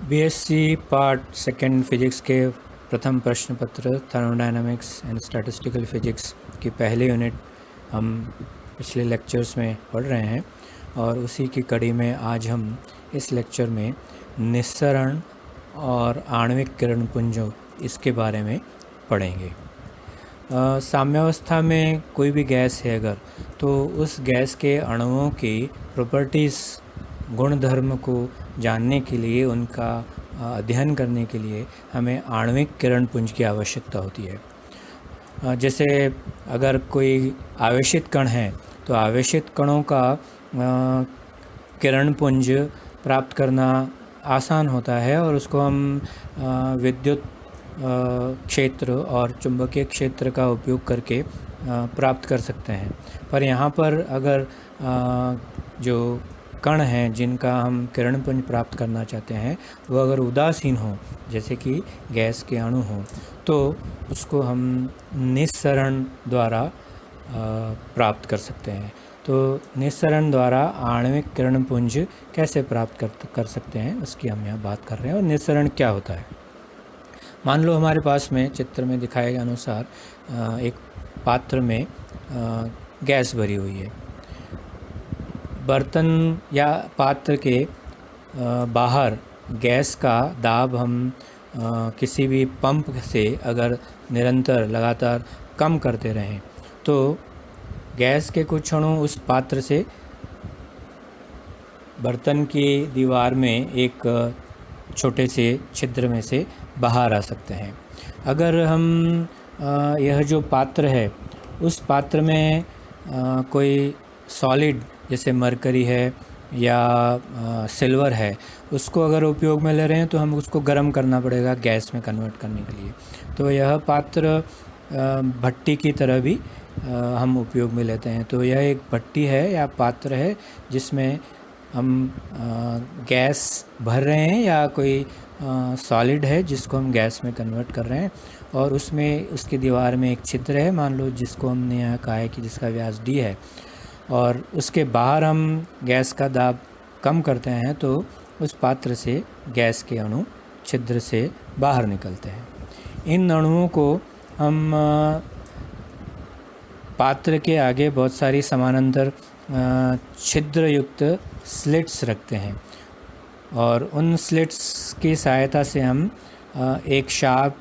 BSc part second physics के प्रथम प्रश्न पत्र थर्मोडायनामिक्स एंड स्टैटिस्टिकल फिजिक्स की पहली यूनिट हम पिछले लेक्चर्स में पढ़ रहे हैं और उसी की कड़ी में आज हम इस लेक्चर में निस्सरण और आणविक किरणपुंजों इसके बारे में पढ़ेंगे। साम्यावस्था में कोई भी गैस है अगर, तो उस गैस के अणुओं की प्रॉपर्टीज़ गुणधर्म को जानने के लिए, उनका अध्ययन करने के लिए हमें आणविक किरणपुंज की आवश्यकता होती है। जैसे अगर कोई आवेशित कण है तो आवेशित कणों का किरणपुंज प्राप्त करना आसान होता है और उसको हम विद्युत क्षेत्र और चुंबकीय क्षेत्र का उपयोग करके प्राप्त कर सकते हैं। पर यहाँ पर अगर जो कण हैं जिनका हम किरणपुंज प्राप्त करना चाहते हैं वो अगर उदासीन हो, जैसे कि गैस के अणु हों, तो उसको हम निस्सरण द्वारा प्राप्त कर सकते हैं। तो निस्सरण द्वारा आणविक किरणपुंज कैसे प्राप्त कर सकते हैं उसकी हम यहाँ बात कर रहे हैं। और निस्सरण क्या होता है? मान लो हमारे पास में चित्र में दिखाए गए अनुसार एक पात्र में गैस भरी हुई है। बर्तन या पात्र के बाहर गैस का दाब हम किसी भी पंप से अगर निरंतर लगातार कम करते रहें तो गैस के कुछ अणु उस पात्र से बर्तन की दीवार में एक छोटे से छिद्र में से बाहर आ सकते हैं। अगर हम यह जो पात्र है उस पात्र में कोई सॉलिड जैसे मरकरी है या सिल्वर है, उसको अगर उपयोग में ले रहे हैं तो हम उसको गर्म करना पड़ेगा गैस में कन्वर्ट करने के लिए। तो यह पात्र भट्टी की तरह भी हम उपयोग में लेते हैं। तो यह एक भट्टी है या पात्र है जिसमें हम गैस भर रहे हैं या कोई सॉलिड है जिसको हम गैस में कन्वर्ट कर रहे हैं और उसमें उसकी दीवार में एक छिद्र है, मान लो, जिसको हमने यहाँ कहा है कि जिसका व्यास d है, और उसके बाहर हम गैस का दाब कम करते हैं तो उस पात्र से गैस के अणु छिद्र से बाहर निकलते हैं। इन अणुओं को हम पात्र के आगे बहुत सारी समानांतर छिद्र युक्त स्लिट्स रखते हैं और उन स्लिट्स की सहायता से हम एक शार्प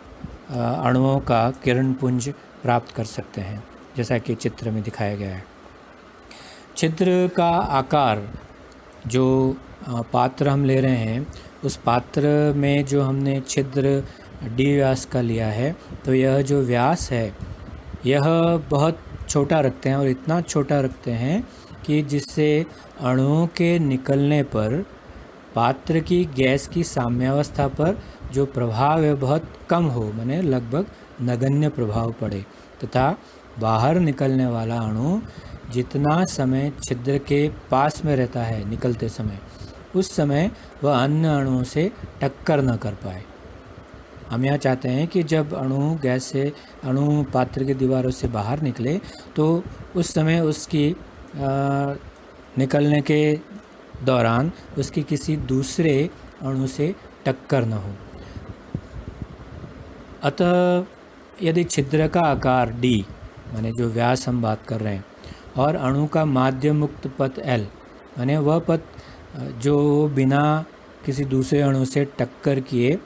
अणुओं का किरणपुंज प्राप्त कर सकते हैं, जैसा कि चित्र में दिखाया गया है। छिद्र का आकार जो पात्र हम ले रहे हैं उस पात्र में जो हमने छिद्र d व्यास का लिया है, तो यह जो व्यास है यह बहुत छोटा रखते हैं और इतना छोटा रखते हैं कि जिससे अणुओं के निकलने पर पात्र की गैस की साम्यावस्था पर जो प्रभाव है बहुत कम हो, माने लगभग नगण्य प्रभाव पड़े, तथा बाहर निकलने वाला अणु जितना समय छिद्र के पास में रहता है निकलते समय, उस समय वह अन्य अणुओं से टक्कर न कर पाए। हम यहाँ चाहते हैं कि जब अणु पात्र की दीवारों से बाहर निकले तो उस समय उसकी निकलने के दौरान उसकी किसी दूसरे अणु से टक्कर न हो। अतः यदि छिद्र का आकार d, माने जो व्यास हम बात कर रहे हैं, और अणु का माध्य मुक्त पथ L, माने वह पथ जो बिना किसी दूसरे अणु से टक्कर किए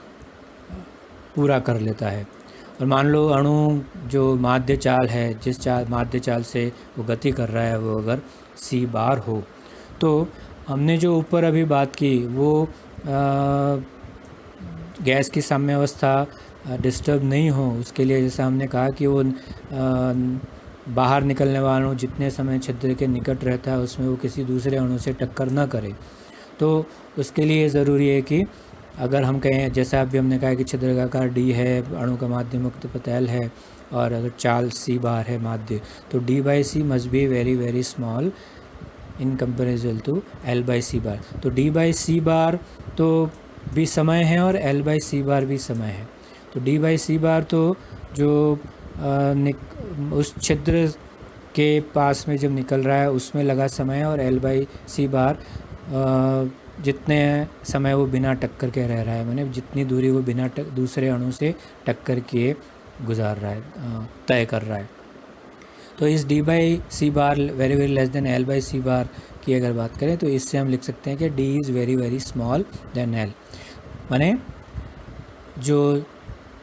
पूरा कर लेता है, और मान लो अणु जो माध्य चाल है, जिस माध्य चाल से वो गति कर रहा है, वो अगर c बार हो, तो हमने जो ऊपर अभी बात की वो गैस की साम्यावस्था डिस्टर्ब नहीं हो उसके लिए, जैसा हमने कहा कि वो बाहर निकलने वाला अणु जितने समय छिद्र के निकट रहता है उसमें वो किसी दूसरे अणु से टक्कर न करे। तो उसके लिए ज़रूरी है कि अगर हम कहें, जैसा अभी हमने कहा कि छिद्र का आकार d है, अणु का माध्य मुक्त पथ L है और अगर चाल c बार है माध्य, तो d/c must be very very small in comparison to L/c बार। तो d/c बार तो भी समय है और L/c बार भी समय है। तो d/c बार तो जो उस छिद्र के पास में जब निकल रहा है उसमें लगा समय है, और L/c बार जितने समय वो बिना टक्कर के रह रहा है, माने जितनी दूरी वो बिना दूसरे अणु से टक्कर किए गुजार रहा है, तय कर रहा है। तो इस d by C bar very very less than l by C bar की अगर बात करें तो इससे हम लिख सकते हैं कि d is very very small than l। माने जो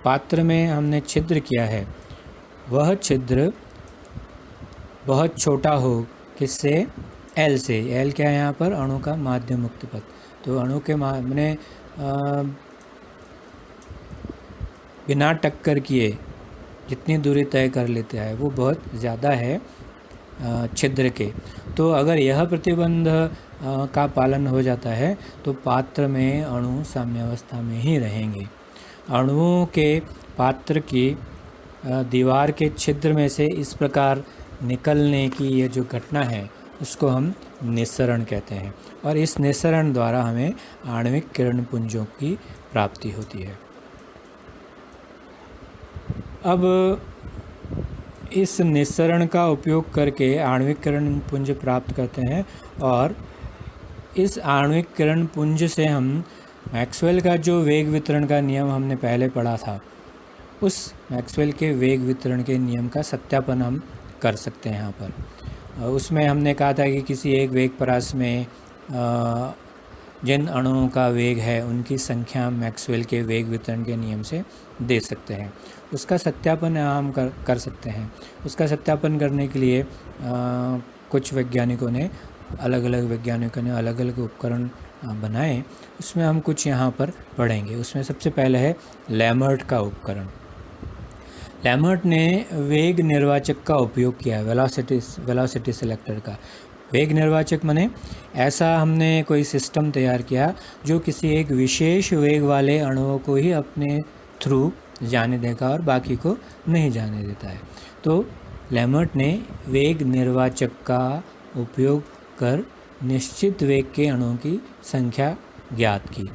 पात्र में हमने छिद्र किया है वह छिद्र बहुत छोटा हो, किससे? L से। L क्या है यहाँ पर? अणु का माध्य मुक्त पथ। तो अणु के माने बिना टक्कर किए जितनी दूरी तय कर लेता है वो बहुत ज़्यादा है छिद्र के। तो अगर यह प्रतिबंध का पालन हो जाता है तो पात्र में अणु साम्यावस्था में ही रहेंगे। अणुओं के पात्र की दीवार के छिद्र में से इस प्रकार निकलने की ये जो घटना है उसको हम निस्सरण कहते हैं, और इस निस्सरण द्वारा हमें आणविक किरण पुंजों की प्राप्ति होती है। अब इस निस्सरण का उपयोग करके आणविक किरण पुंज प्राप्त करते हैं, और इस आणविक किरण पुंज से हम मैक्सवेल का जो वेग वितरण का नियम हमने पहले पढ़ा था, उस मैक्सवेल के वेग वितरण के नियम का सत्यापन हम कर सकते हैं। यहाँ पर उसमें हमने कहा था कि किसी एक वेग परास में जिन अणुओं का वेग है उनकी संख्या मैक्सवेल के वेग वितरण के नियम से दे सकते हैं। उसका सत्यापन हम कर सकते हैं। उसका सत्यापन करने के लिए कुछ वैज्ञानिकों ने अलग अलग उपकरण बनाए। उसमें हम कुछ यहाँ पर पढ़ेंगे। उसमें सबसे पहले है लैमर्ट का उपकरण। लैमर्ट ने वेग निर्वाचक का उपयोग किया है, वेलोसिटी सिलेक्टर का। वेग निर्वाचक माने ऐसा हमने कोई सिस्टम तैयार किया जो किसी एक विशेष वेग वाले अणुओं को ही अपने थ्रू जाने देगा और बाकी को नहीं जाने देता है। तो लैमर्ट ने वेग निर्वाचक का उपयोग कर निश्चित वेग के अणुओं की संख्या ज्ञात की।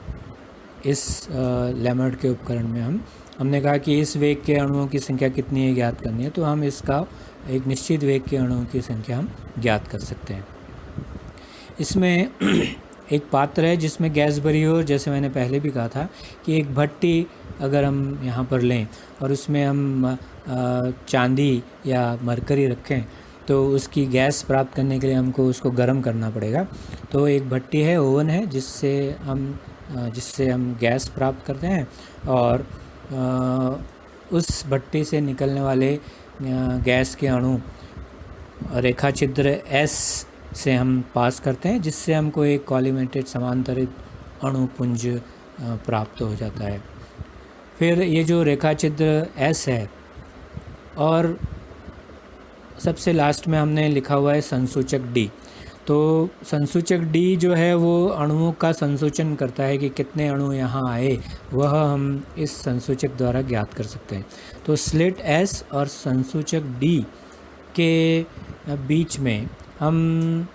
इस लैमर्ट के उपकरण में हमने कहा कि इस वेग के अणुओं की संख्या कितनी है ज्ञात करनी है, तो हम इसका एक निश्चित वेग के अणुओं की संख्या हम ज्ञात कर सकते हैं। इसमें एक पात्र है जिसमें गैस भरी हो, जैसे मैंने पहले भी कहा था कि एक भट्टी अगर हम यहाँ पर लें और उसमें हम चांदी या मरकरी रखें तो उसकी गैस प्राप्त करने के लिए हमको उसको गर्म करना पड़ेगा। तो एक भट्टी है, ओवन है, जिससे हम गैस प्राप्त करते हैं, और उस भट्टी से निकलने वाले गैस के अणु रेखा छिद्र S से हम पास करते हैं, जिससे हमको एक कॉलीमेटेड समांतरित अणु पुंज प्राप्त हो जाता है। फिर ये जो रेखा छिद्र S है, और सबसे लास्ट में हमने लिखा हुआ है संसूचक D। तो संसूचक D जो है वो अणुओं का संसूचन करता है कि कितने अणु यहाँ आए, वह हम इस संसूचक द्वारा ज्ञात कर सकते हैं। तो स्लिट S और संसूचक D के बीच में हम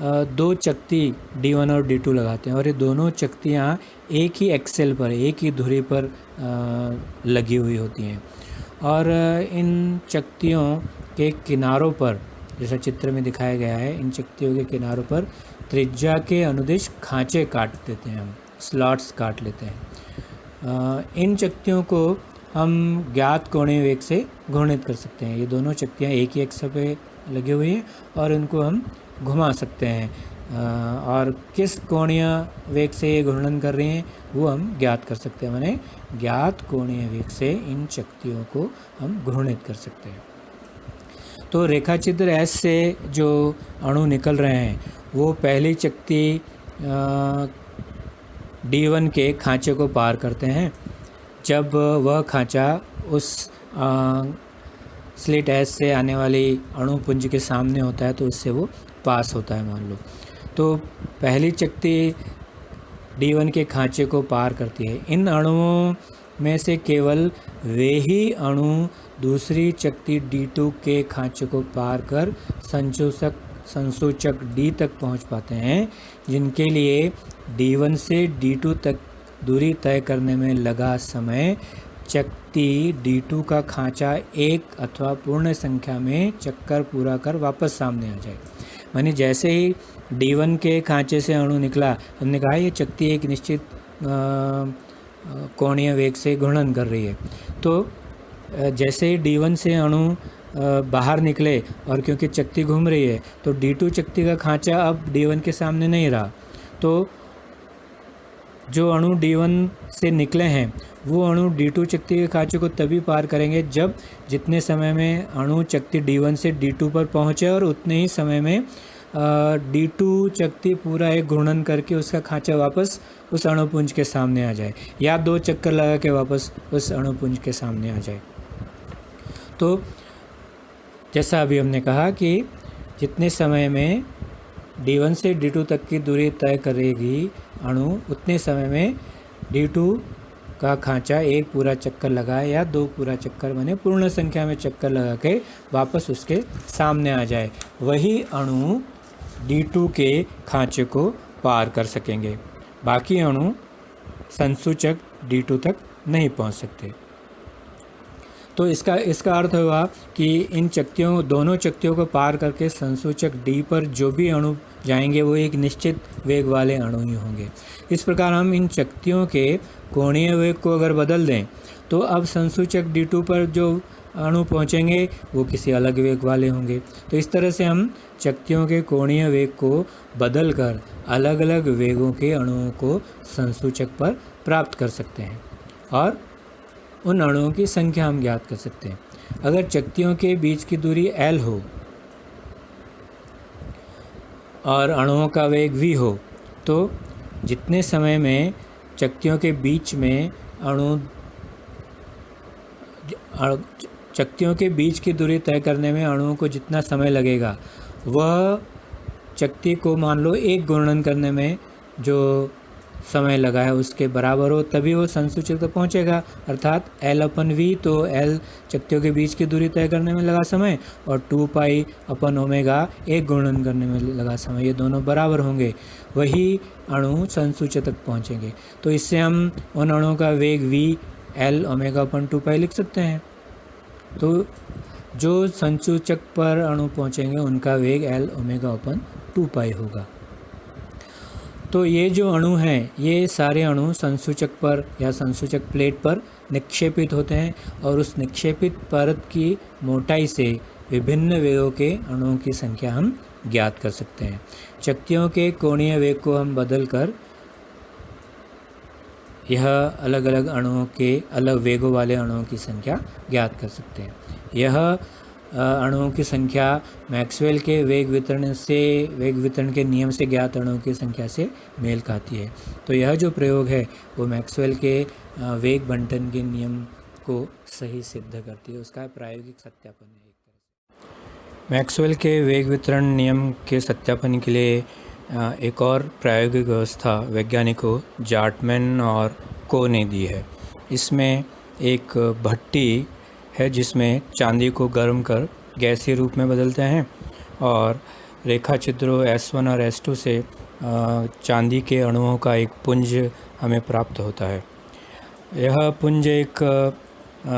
दो चकती D1 और D2 लगाते हैं, और ये दोनों चकतियाँ एक ही एक्सेल पर, एक ही धुरी पर लगी हुई होती हैं। और इन चकतियों के किनारों पर, जैसा चित्र में दिखाया गया है, इन चकतियों के किनारों पर त्रिज्या के अनुदिश खांचे काट देते हैं, हम स्लॉट्स काट लेते हैं। इन चकतियों को हम ज्ञात कोणीय वेग से घूर्णित कर सकते हैं। ये दोनों चकतियाँ एक ही एक्सेल पे लगी हुई हैं और इनको हम घुमा सकते हैं, और किस कोणीय वेग से ये घूर्णन कर रही हैं वो हम ज्ञात कर सकते हैं। माने ज्ञात कोणीय वेग से इन चकतियों को हम घूर्णित कर सकते हैं। तो रेखा छिद्र S से जो अणु निकल रहे हैं वो पहली चकती D1 के खांचे को पार करते हैं। जब वह खांचा उस स्लिट S से आने वाली अणु पुंज के सामने होता है तो उससे वो पास होता है, मान लो। तो पहली चकती D1 के खांचे को पार करती है। इन अणुओं में से केवल वे ही अणु दूसरी चकती D2 के खांचे को पार कर संसूचक D तक पहुंच पाते हैं, जिनके लिए D1 से D2 तक दूरी तय करने में लगा समय चकती D2 का खांचा एक अथवा पूर्ण संख्या में चक्कर पूरा कर वापस सामने आ जाए। माने जैसे ही D1 के खांचे से अणु निकला, हमने कहा ये चकती एक निश्चित कोणीय वेग से घूर्णन कर रही है। तो जैसे ही D1 से अणु बाहर निकले और क्योंकि चकती घूम रही है तो D2 चकती का खांचा अब D1 के सामने नहीं रहा, तो जो अणु D1 से निकले हैं वो अणु D2 चकती के खांचे को तभी पार करेंगे जब जितने समय में अणु चकती D1 से D2 पर पहुँचे और उतने ही समय में D2 चकती पूरा एक घूर्णन करके उसका खांचा वापस उस अणुपुंज के सामने आ जाए, या 2 चक्कर लगा के वापस उस अणुपुंज के सामने आ जाए। तो जैसा अभी हमने कहा कि जितने समय में D1 से D2 तक की दूरी तय करेगी अणु, उतने समय में D2 का खांचा एक पूरा चक्कर लगाए या 2 पूरा चक्कर बने पूर्ण संख्या में चक्कर लगा के वापस उसके सामने आ जाए, वही अणु D2 के खांचे को पार कर सकेंगे। बाकी अणु संसूचक D2 तक नहीं पहुंच सकते। तो इसका अर्थ हुआ कि इन चकतियों, दोनों चकतियों को पार करके संसूचक D पर जो भी अणु जाएंगे वो एक निश्चित वेग वाले अणु ही होंगे। इस प्रकार हम इन चकतियों के कोणीय वेग को अगर बदल दें तो अब संसूचक D2 पर जो अणु पहुंचेंगे वो किसी अलग वेग वाले होंगे। तो इस तरह से हम चकतियों के कोणीय वेग को बदल कर अलग अलग वेगों के अणुओं को संसूचक पर प्राप्त कर सकते हैं और उन अणुओं की संख्या हम ज्ञात कर सकते हैं। अगर चकतियों के बीच की दूरी L हो और अणुओं का वेग v हो तो जितने समय में चकतियों के बीच में चकतियों के बीच की दूरी तय करने में अणुओं को जितना समय लगेगा वह चकती को मान लो एक घूर्णन करने में जो समय लगा है उसके बराबर हो, तभी वो संसूचक तक पहुंचेगा। अर्थात L/v, तो L चकतियों के बीच की दूरी तय करने में लगा समय और 2π/ω एक घूर्णन करने में लगा समय, ये दोनों बराबर होंगे, वही अणु संसूचक तक पहुंचेंगे। तो इससे हम उन अणुओं का वेग v Lω/2π लिख सकते हैं। तो जो संसूचक पर अणु पहुंचेंगे उनका वेग Lω/2π होगा। तो ये जो अणु हैं ये सारे अणु संसूचक पर या संसूचक प्लेट पर निक्षेपित होते हैं और उस निक्षेपित परत की मोटाई से विभिन्न वेगों के अणुओं की संख्या हम ज्ञात कर सकते हैं। चकतियों के कोणीय वेग को हम बदल कर यह अलग अलग अणुओं के अलग वेगों वाले अणुओं की संख्या ज्ञात कर सकते हैं। यह अणुओं की संख्या मैक्सवेल के वेग वितरण के नियम से ज्ञात अणुओं की संख्या से मेल खाती है। तो यह जो प्रयोग है वो मैक्सवेल के वेग बंटन के नियम को सही सिद्ध करती है, उसका प्रायोगिक सत्यापन है एक तरह से। मैक्सवेल के वेग वितरण नियम के सत्यापन के लिए एक और प्रायोगिक व्यवस्था वैज्ञानिकों जार्टमैन और को ने दी है। इसमें एक भट्टी है जिसमें चांदी को गर्म कर गैसीय रूप में बदलते हैं और रेखा छिद्रों S1 और S2 से चांदी के अणुओं का एक पुंज हमें प्राप्त होता है। यह पुंज एक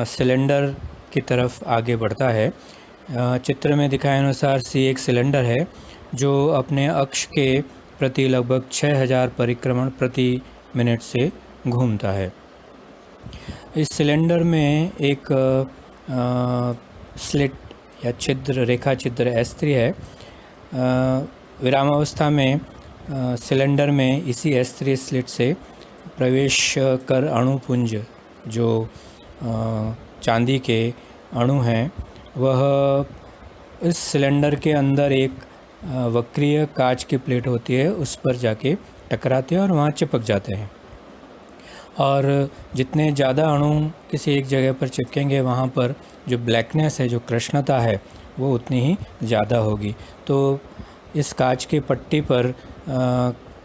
सिलेंडर की तरफ आगे बढ़ता है। चित्र में दिखाए अनुसार C एक सिलेंडर है जो अपने अक्ष के प्रति लगभग 6000 परिक्रमण प्रति मिनट से घूमता है। इस सिलेंडर में एक स्लिट या छिद्र, रेखा छिद्र S3 है। विरामावस्था में सिलेंडर में इसी S3 स्लिट से प्रवेश कर अणुपुंज जो चांदी के अणु हैं वह इस सिलेंडर के अंदर एक वक्रीय कांच की प्लेट होती है, उस पर जाके टकराते हैं और वहाँ चिपक जाते हैं। और जितने ज़्यादा अणु किसी एक जगह पर चिपकेंगे वहाँ पर जो ब्लैकनेस है, जो कृष्णता है, वो उतनी ही ज़्यादा होगी। तो इस कांच की पट्टी पर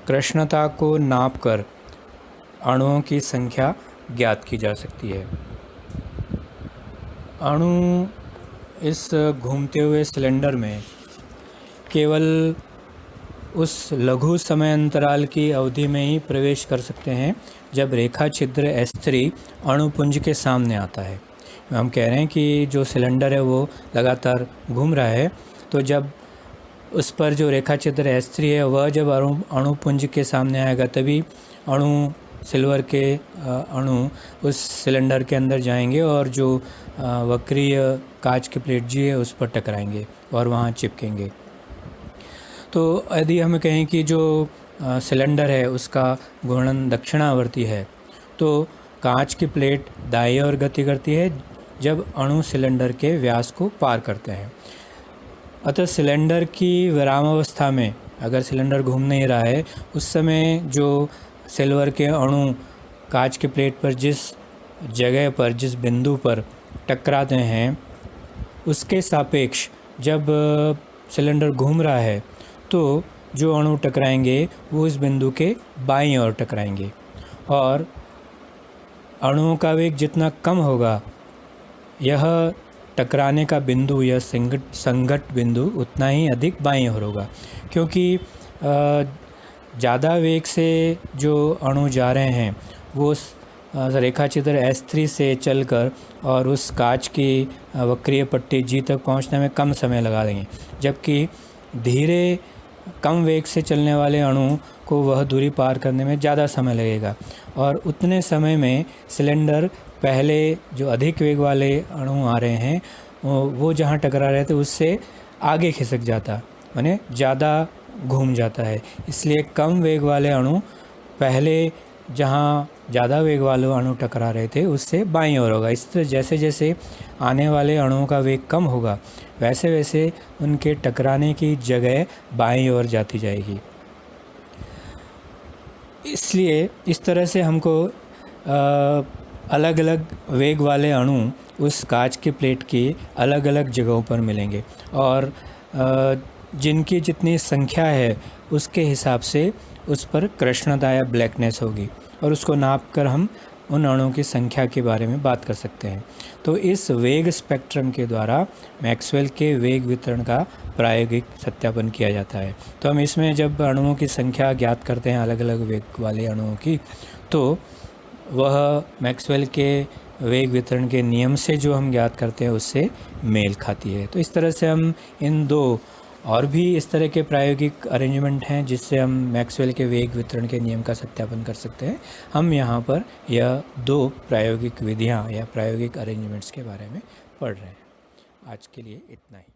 कृष्णता को नापकर अणुओं की संख्या ज्ञात की जा सकती है। अणु इस घूमते हुए सिलेंडर में केवल उस लघु समय अंतराल की अवधि में ही प्रवेश कर सकते हैं जब रेखा छिद्र S3 अणुपुंज के सामने आता है। हम कह रहे हैं कि जो सिलेंडर है वो लगातार घूम रहा है, तो जब उस पर जो रेखा चित्र S3 है वह जब अणु पुंज के सामने आएगा तभी अणु सिल्वर के अणु उस सिलेंडर के अंदर जाएंगे और जो वक्रीय कांच की प्लेट जी है उस पर टकराएंगे और वहाँ चिपकेंगे। तो यदि हम कहें कि जो सिलेंडर है उसका घूर्णन दक्षिणावर्ती है तो कांच की प्लेट दाईं ओर गति करती है जब अणु सिलेंडर के व्यास को पार करते हैं। अतः सिलेंडर की विरामावस्था में अगर सिलेंडर घूम नहीं रहा है उस समय जो सिल्वर के अणु कांच की प्लेट पर जिस जगह पर जिस बिंदु पर टकराते हैं उसके सापेक्ष जब सिलेंडर घूम रहा है तो जो अणु टकराएंगे वो इस बिंदु के बाईं ओर टकराएंगे और अणुओं का वेग जितना कम होगा यह टकराने का बिंदु या संघट बिंदु उतना ही अधिक बाईं ओर होगा, क्योंकि ज़्यादा वेग से जो अणु जा रहे हैं वो रेखा चित्र S3 से चलकर और उस कांच की वक्रीय पट्टी G तक पहुंचने में कम समय लगा देंगे, जबकि धीरे कम वेग से चलने वाले अणु को वह दूरी पार करने में ज़्यादा समय लगेगा और उतने समय में सिलेंडर पहले जो अधिक वेग वाले अणु आ रहे हैं वो जहाँ टकरा रहे थे उससे आगे खिसक जाता, माने ज़्यादा घूम जाता है। इसलिए कम वेग वाले अणु पहले जहाँ ज़्यादा वेग वाले अणु टकरा रहे थे उससे बाईं ओर होगा। इस तरह जैसे जैसे आने वाले अणुओं का वेग कम होगा वैसे वैसे उनके टकराने की जगह बाईं ओर जाती जाएगी। इसलिए इस तरह से हमको अलग अलग वेग वाले अणु उस कांच की प्लेट की अलग अलग जगहों पर मिलेंगे और जिनकी जितनी संख्या है उसके हिसाब से उस पर कृष्णता या ब्लैकनेस होगी और उसको नाप कर हम उन अणुओं की संख्या के बारे में बात कर सकते हैं। तो इस वेग स्पेक्ट्रम के द्वारा मैक्सवेल के वेग वितरण का प्रायोगिक सत्यापन किया जाता है। तो हम इसमें जब अणुओं की संख्या ज्ञात करते हैं अलग अलग वेग वाले अणुओं की, तो वह मैक्सवेल के वेग वितरण के नियम से जो हम ज्ञात करते हैं उससे मेल खाती है। तो इस तरह से हम इन दो और भी इस तरह के प्रायोगिक अरेंजमेंट हैं जिससे हम मैक्सवेल के वेग वितरण के नियम का सत्यापन कर सकते हैं। हम यहाँ पर यह दो प्रायोगिक विधियाँ या प्रायोगिक अरेंजमेंट्स के बारे में पढ़ रहे हैं। आज के लिए इतना ही।